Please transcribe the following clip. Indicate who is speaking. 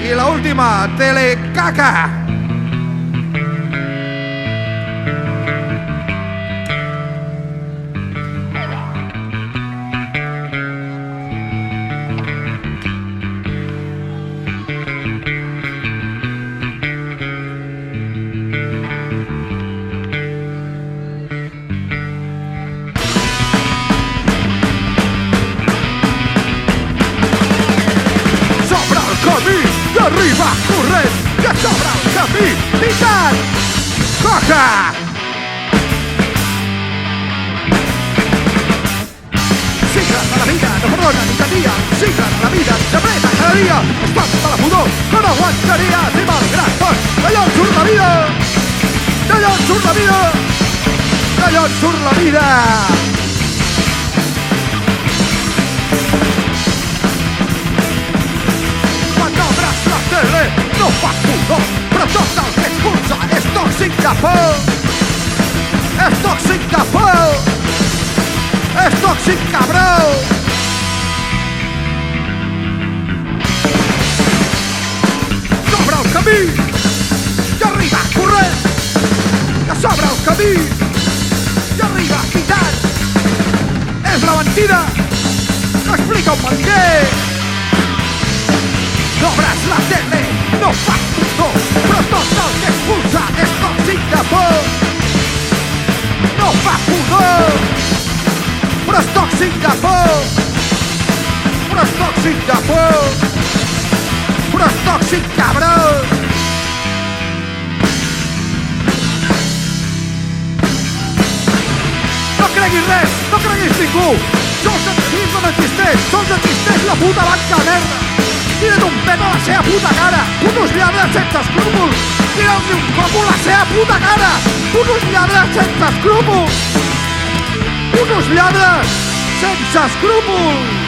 Speaker 1: I la última, Telecaca. Arriba, corrent, que s'obre el camí, i tant! Coca! Cicles de la vida no perdonen ni de dia, cicles de la vida ens apreta cada dia, es fan de la pudor que no aguantaria, i malgrat tot, d'allò en surt la vida! D'allò en surt la vida! D'allò en surt la vida! No fa pudor, però tot el que expulsa és tòxic de por. És tòxic de por. És tòxic cabró. S'obre el camí, que arriba corrent, que s'obre el camí, que arriba quitant. És la mentida que explica un mentider. Obres la tele, no fa pudor, però tot el que expulsa és tòxic de por. No fa pudor, però és tòxic de por. Però és tòxic de por. Però és tòxic cabró. No creguis res, no creguis ningú. Sols existeix la puta banca merda. Tira't un pet a la seva puta cara, putos lladres sense escrúpols! Tira'ls un cop a la seva puta cara, putos lladres sense escrúpols! Putos lladres sense escrúpols!